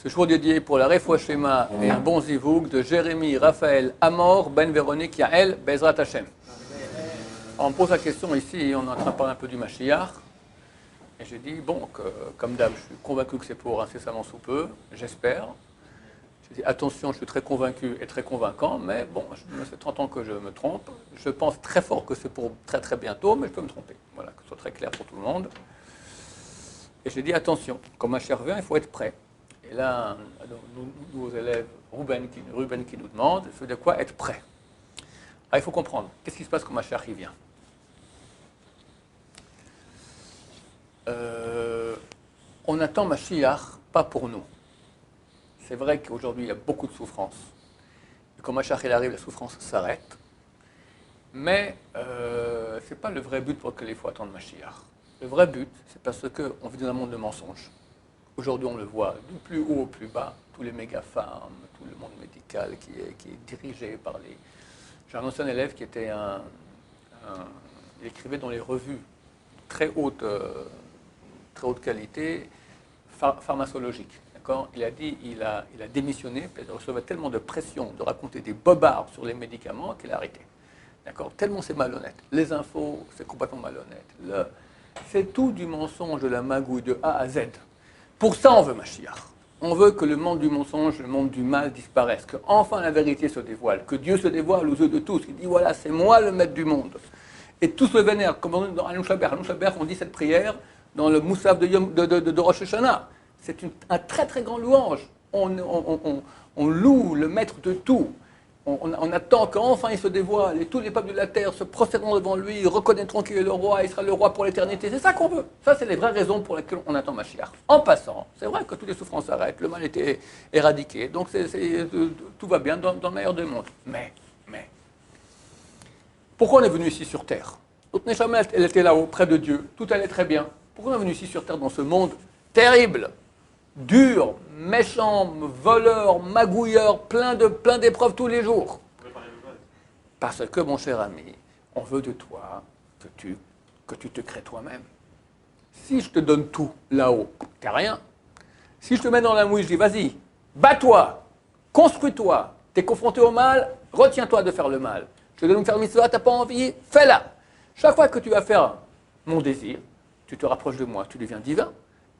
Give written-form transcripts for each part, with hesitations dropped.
Ce jour dédié pour la Refoua Shema et un bon zivouk de Jérémy, Raphaël, Amor, Ben Véronique, Yael, Bezrat Hashem. On me pose la question ici, on est en train de parler un peu du Mashiach. Et j'ai dit, bon, comme d'hab, je suis convaincu que c'est pour incessamment sous peu, j'espère. J'ai dit, attention, je suis très convaincu et très convaincant, mais bon, ça fait 30 ans que je me trompe. Je pense très fort que c'est pour très très bientôt, mais je peux me tromper. Voilà, que ce soit très clair pour tout le monde. Et j'ai dit, attention, quand Mashiach vient, il faut être prêt. Et là, nos élèves, Ruben qui nous demande, c'est de quoi être prêt. Alors, il faut comprendre, qu'est-ce qui se passe quand Mashiach vient? On attend Mashiach pas pour nous. C'est vrai qu'aujourd'hui, il y a beaucoup de souffrance. Et quand Mashiach arrive, la souffrance s'arrête. Mais ce n'est pas le vrai but pour lequel il faut attendre Mashiach. Le vrai but, c'est parce qu'on vit dans un monde de mensonges. Aujourd'hui, on le voit du plus haut au plus bas, tous les méga-pharmes, tout le monde médical qui est dirigé par les... J'ai un ancien élève qui était il écrivait dans les revues très haute qualité, pharmacologique. D'accord ? Il a dit il a démissionné, il recevait tellement de pression de raconter des bobards sur les médicaments qu'il a arrêté. D'accord ? Tellement c'est malhonnête. Les infos, c'est complètement malhonnête. C'est tout du mensonge, de la magouille, de A à Z. Pour ça, on veut Mashiach. On veut que le monde du mensonge, le monde du mal disparaisse, que enfin la vérité se dévoile, que Dieu se dévoile aux yeux de tous. Il dit voilà, c'est moi le maître du monde. Et tous le vénèrent, comme dans Alon Shaber. Alon Shaber, on dit cette prière dans le Moussaf de Rosh Hashanah. C'est un très très grand louange. On loue le maître de tout. On attend qu'enfin il se dévoile et tous les peuples de la terre se prostéreront devant lui, reconnaîtront qu'il est le roi, il sera le roi pour l'éternité. C'est ça qu'on veut. Ça, c'est les vraies raisons pour lesquelles on attend Mashiach. En passant, c'est vrai que toutes les souffrances s'arrêtent, le mal était éradiqué, donc tout va bien dans le meilleur des mondes. Mais, pourquoi on est venu ici sur terre? Notre Neshama, elle était là-haut, près de Dieu, tout allait très bien. Pourquoi on est venu ici sur terre dans ce monde terrible, dur, méchant, voleur, magouilleur, plein d'épreuves tous les jours? Parce que, mon cher ami, on veut de toi que tu te crées toi-même. Si je te donne tout là-haut, t'as rien. Si je te mets dans la mouille, je dis vas-y, bats-toi, construis-toi, t'es confronté au mal, retiens-toi de faire le mal. Je te donne une faire mitzvah, t'as pas envie, fais-la. Chaque fois que tu vas faire mon désir, tu te rapproches de moi, tu deviens divin.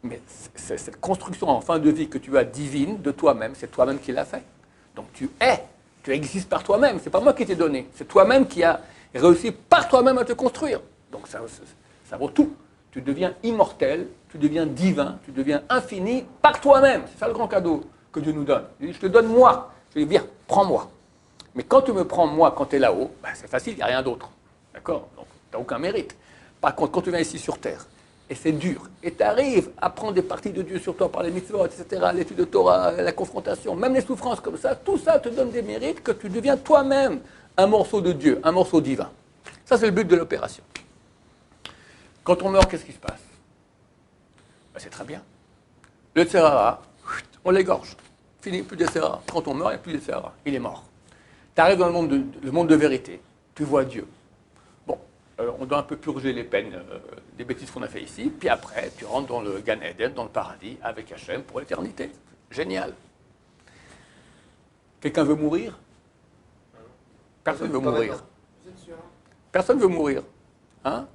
Mais c'est cette construction en fin de vie que tu as divine de toi-même, c'est toi-même qui l'as fait. Donc tu existes par toi-même, c'est pas moi qui t'ai donné, c'est toi-même qui as réussi par toi-même à te construire. Donc ça vaut tout. Tu deviens immortel, tu deviens divin, tu deviens infini par toi-même. C'est ça le grand cadeau que Dieu nous donne. Il dit, je te donne moi. Je dis, viens, prends-moi. Mais quand tu me prends moi, quand tu es là-haut, ben c'est facile, il n'y a rien d'autre. D'accord? Donc tu n'as aucun mérite. Par contre, quand tu viens ici sur terre, et c'est dur, et tu arrives à prendre des parties de Dieu sur toi par les mitzvot, etc., l'étude de Torah, la confrontation, même les souffrances comme ça, tout ça te donne des mérites que tu deviens toi-même un morceau de Dieu, un morceau divin. Ça, c'est le but de l'opération. Quand on meurt, qu'est-ce qui se passe? Ben, c'est très bien. Le Tserara, on l'égorge. Fini, plus de Tserara. Quand on meurt, il n'y a plus de Tserara. Il est mort. Tu arrives dans le monde de vérité. Tu vois Dieu. Bon, on doit un peu purger les peines des bêtises qu'on a fait ici. Puis après, tu rentres dans le Gan Eden, dans le paradis, avec Hachem pour l'éternité. Génial. Quelqu'un veut mourir? Personne ne veut mourir. Personne ne veut mourir. Hein?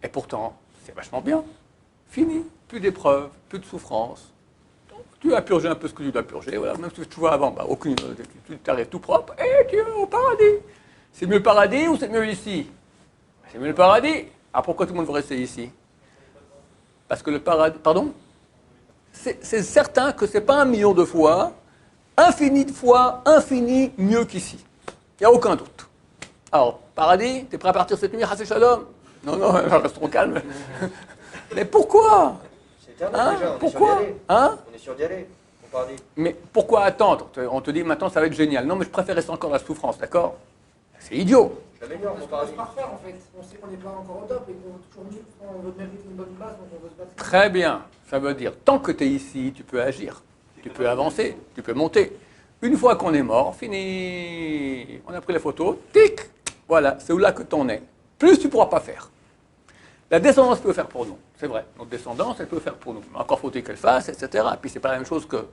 Et pourtant, c'est vachement bien. Fini. Plus d'épreuves, plus de souffrances. Tu vas purger un peu ce que tu dois purger. Voilà. Même si tu vois avant, bah, tu t'arrives tout propre et tu es au paradis. C'est mieux le paradis ou c'est mieux ici? C'est mieux le paradis. Alors pourquoi tout le monde veut rester ici? Parce que le paradis... Pardon? C'est certain que ce n'est pas 1 million de fois, infini de fois, infini mieux qu'ici. Il n'y a aucun doute. Alors, paradis, tu es prêt à partir cette nuit, Hassé Shalom? Non, restons calmes. Mais pourquoi? Hein? Déjà, pourquoi? On est sûr d'y aller, au paradis. Mais pourquoi attendre? On te dit maintenant ça va être génial. Non, mais je préfère rester encore dans la souffrance, d'accord? C'est idiot. Je l'améliore, mon paradis. On peut se refaire en fait. On sait qu'on n'est pas encore au top et qu'on veut toujours mieux. On veut mériter une bonne place, donc on veut se battre. Très bien. Ça veut dire, tant que tu es ici, tu peux agir. Tu peux avancer, tu peux monter. Une fois qu'on est mort, fini. On a pris la photo, tic. Voilà, c'est où là que tu en es. Plus tu ne pourras pas faire. La descendance peut faire pour nous, c'est vrai. Notre descendance, elle peut faire pour nous. Mais encore faut-il qu'elle fasse, etc. Et puis c'est pas la même chose que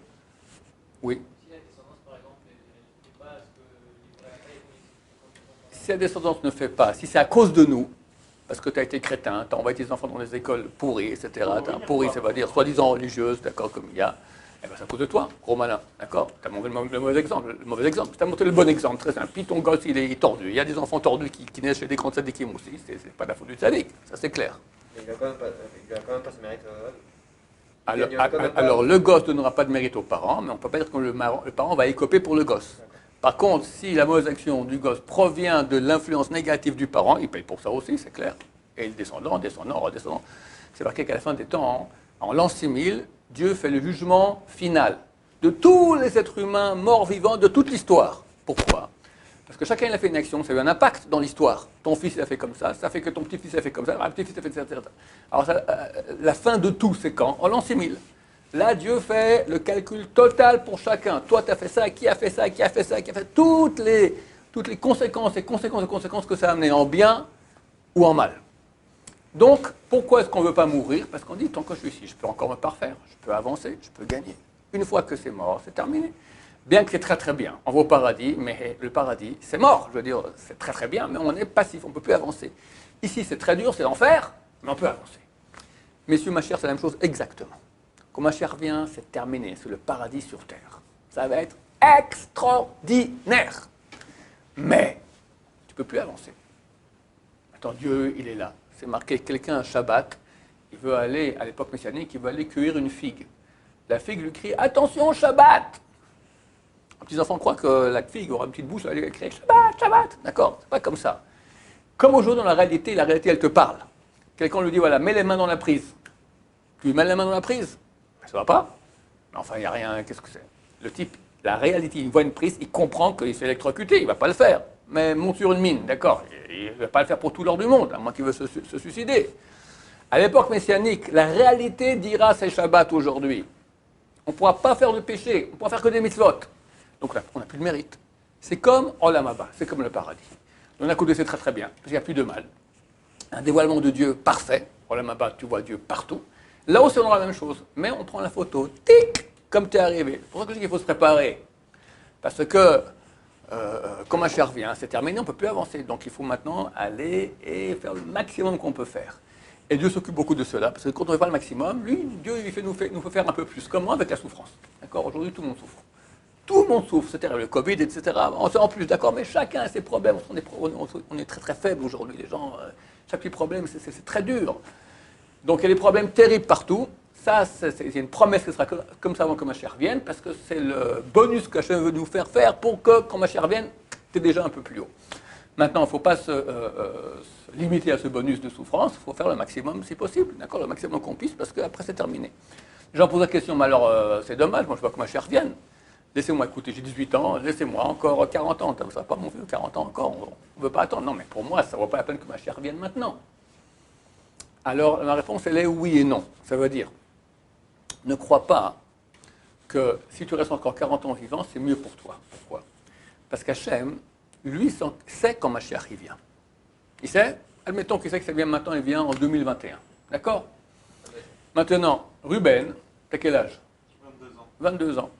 Oui. Si la descendance, par exemple, n'est pas ce que la taille est. Si la descendance ne fait pas, si c'est à cause de nous, parce que tu as été crétin, tu as envoyé tes enfants dans des écoles pourries, etc. Pourries, ça veut dire soi-disant religieuses, d'accord, comme il y a, eh ben c'est à cause de toi, gros malin, d'accord. Tu as montré le mauvais exemple, tu as montré le bon exemple, très simple. Puis ton gosse, il est tordu. Il y a des enfants tordus qui naissent chez des grands tzadikim aussi, c'est pas la faute du tzadik, ça c'est clair. Mais il a quand même pas ce mérite. Alors, le gosse ne donnera pas de mérite aux parents, mais on ne peut pas dire que le parent va écoper pour le gosse. Par contre, si la mauvaise action du gosse provient de l'influence négative du parent, il paye pour ça aussi, c'est clair. Et le descendant, redescendant. C'est marqué qu'à la fin des temps, en l'an 6000, Dieu fait le jugement final de tous les êtres humains morts vivants de toute l'histoire. Pourquoi ? Parce que chacun il a fait une action, ça a eu un impact dans l'histoire. Ton fils il a fait comme ça fait que ton petit-fils a fait comme ça, un petit-fils a fait etc. Alors la fin de tout, c'est quand ? En l'an 6000. Là, Dieu fait le calcul total pour chacun. Toi, tu as fait ça, qui a fait ça, qui a fait ça, qui a fait toutes les conséquences et conséquences que ça a amené en bien ou en mal. Donc, pourquoi est-ce qu'on ne veut pas mourir ? Parce qu'on dit, tant que je suis ici, je peux encore me parfaire, je peux avancer, je peux gagner. Une fois que c'est mort, c'est terminé. Bien que c'est très très bien, on va au paradis, mais le paradis, c'est mort. Je veux dire, c'est très très bien, mais on est passif, on ne peut plus avancer. Ici, c'est très dur, c'est l'enfer, mais on peut avancer. Messieurs, ma chère, c'est la même chose exactement. Quand ma chère vient, c'est terminé, c'est le paradis sur terre. Ça va être extraordinaire. Mais tu ne peux plus avancer. Attends, Dieu, il est là. C'est marqué, quelqu'un un Shabbat, il veut aller, à l'époque messianique, il veut aller cueillir une figue. La figue lui crie, attention, Shabbat. Les petits enfants croient que la figue aura une petite bouche, elle va crier, Shabbat, Shabbat. D'accord, c'est pas comme ça. Comme aujourd'hui, dans la réalité, elle te parle. Quelqu'un lui dit, voilà, mets les mains dans la prise. Tu lui mets les mains dans la prise. Ça va pas. Enfin, il n'y a rien. Qu'est-ce que c'est ? Le type, la réalité, il voit une prise, il comprend qu'il s'est électrocuté, il ne va pas le faire. Mais monte sur une mine, d'accord, il ne va pas le faire pour tout l'or du monde, à moins qu'il veuille se suicider. À l'époque messianique, la réalité dira c'est Shabbat aujourd'hui. On ne pourra pas faire de péché, on ne pourra faire que des mitzvot. Donc là, on n'a plus de mérite. C'est comme Olam Haba, c'est comme le paradis. Dans la côté, c'est très très bien, parce qu'il n'y a plus de mal. Un dévoilement de Dieu parfait. Olam Haba, tu vois Dieu partout. Là aussi, on aura la même chose, mais on prend la photo, tic, comme tu es arrivé. C'est pour ça que je dis qu'il faut se préparer. Parce que, quand ma chère vient, c'est terminé, on ne peut plus avancer. Donc, il faut maintenant aller et faire le maximum qu'on peut faire. Et Dieu s'occupe beaucoup de cela, parce que quand on ne fait pas le maximum, lui, Dieu, nous fait faire un peu plus. Comme moi, avec la souffrance. D'accord ? Aujourd'hui, tout le monde souffre. Tout le monde souffre, c'est-à-dire le Covid, etc. On sait en plus, d'accord, mais chacun a ses problèmes. On est très, très faible aujourd'hui. Les gens, chaque petit problème, c'est très dur. Donc il y a des problèmes terribles partout. Ça, c'est une promesse qui sera comme ça avant que ma chère vienne, parce que c'est le bonus que Hachem veut nous faire pour que, quand ma chère vienne, tu es déjà un peu plus haut. Maintenant, il ne faut pas se limiter à ce bonus de souffrance, il faut faire le maximum si possible, d'accord, le maximum qu'on puisse, parce qu'après c'est terminé. Les gens posent la question, mais alors c'est dommage, moi je veux que ma chère vienne. Laissez-moi écouter, j'ai 18 ans, laissez-moi encore 40 ans, ça ne va pas mon vieux, 40 ans encore, on ne veut pas attendre. Non, mais pour moi, ça ne vaut pas la peine que ma chère vienne maintenant. Alors, ma réponse, elle est oui et non. Ça veut dire, ne crois pas que si tu restes encore 40 ans vivant, c'est mieux pour toi. Pourquoi ? Parce qu'Hachem, lui, sait quand Mashiach il vient. Il sait, admettons qu'il sait que ça vient maintenant, il vient en 2021. D'accord ? Maintenant, Ruben, t'as quel âge ? 22 ans. 22 ans.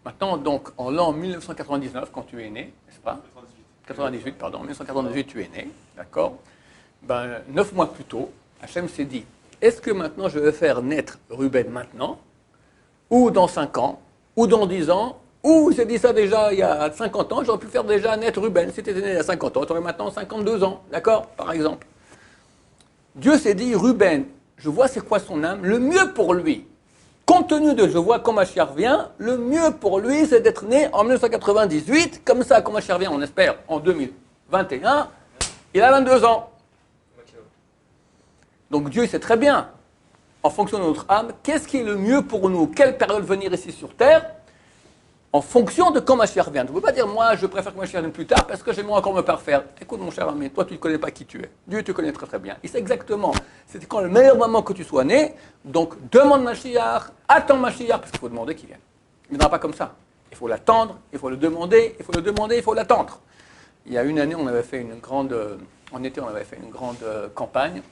Maintenant, donc, en l'an 1999, quand tu es né, n'est-ce pas ? 98, pardon, en 1998, tu es né, d'accord ? 9 mois plus tôt, Hachem s'est dit, est-ce que maintenant je vais faire naître Ruben maintenant, ou dans 5 ans, ou dans 10 ans, ou j'ai dit ça déjà il y a 50 ans, j'aurais pu faire déjà naître Ruben. Si tu étais né il y a 50 ans, tu aurais maintenant 52 ans, d'accord, par exemple. Dieu s'est dit, Ruben, je vois c'est quoi son âme, le mieux pour lui, compte tenu de je vois quand Mashiach vient, le mieux pour lui c'est d'être né en 1998, comme ça quand Mashiach vient, on espère, en 2021, il a 22 ans. Donc Dieu sait très bien, en fonction de notre âme, qu'est-ce qui est le mieux pour nous, quelle période venir ici sur Terre, en fonction de quand Mashiach vient. Tu ne peux pas dire, moi, je préfère que Mashiach vienne plus tard parce que j'aimerais encore me parfaire. Écoute, mon cher ami, toi, tu ne connais pas qui tu es. Dieu te connaît très très bien. Il sait exactement, c'est quand le meilleur moment que tu sois né, donc demande Mashiach, attends Mashiach, parce qu'il faut demander qu'il vienne. Il ne viendra pas comme ça. Il faut l'attendre, il faut le demander, il faut le demander, il faut l'attendre. Il y a une année, on avait fait une grande, en été, on avait fait une grande campagne,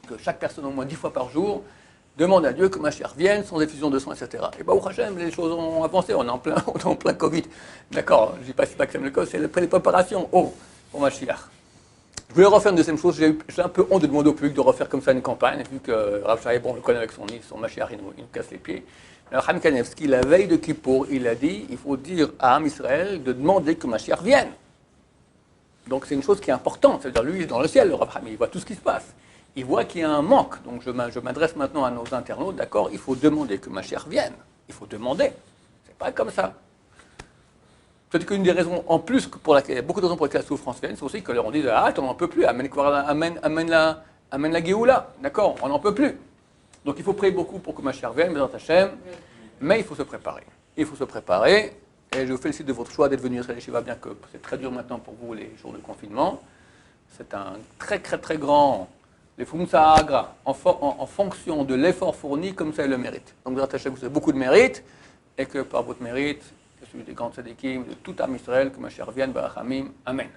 que chaque personne au moins 10 fois par jour demande à Dieu que Mashiach vienne sans effusion de sang, etc. Et bah, au Hachem, les choses ont avancé, on est en plein, on est en plein Covid. D'accord, je ne dis pas que c'est le cas, c'est les préparations pour Mashiach. Je voulais refaire une deuxième chose, j'ai un peu honte de demander au public de refaire comme ça une campagne, vu que Rav Shai, bon, on le connaît avec son Mashiach, il nous casse les pieds. Alors, Ham Kanevski, la veille de Kippour, il a dit, il faut dire à Ham Israël de demander que Mashiach vienne. Donc c'est une chose qui est importante, c'est-à-dire lui, il est dans le ciel, le Rav Ham, il voit tout ce qui se passe. Il voit qu'il y a un manque, donc je m'adresse maintenant à nos internautes, d'accord, il faut demander que Mashiach vienne. Il faut demander, c'est pas comme ça. Peut-être qu'une des raisons en plus, beaucoup de raisons pour lesquelles la souffrance vient, c'est aussi que on dit ah, on n'en peut plus, amène la Géoula, d'accord, on n'en peut plus. Donc il faut prier beaucoup pour que Mashiach vienne, mais il faut se préparer. Il faut se préparer, et je vous félicite de votre choix d'être venu à Israël Yeshiva, bien que c'est très dur maintenant pour vous les jours de confinement. C'est un très très très grand, les Fumsa Agra, en fonction de l'effort fourni, comme ça il le mérite. Donc vous avez beaucoup de mérite, et que par votre mérite, celui des grands tzadikim, de tout Am Israël, que Mashiach vienne, Barachamim, Amen.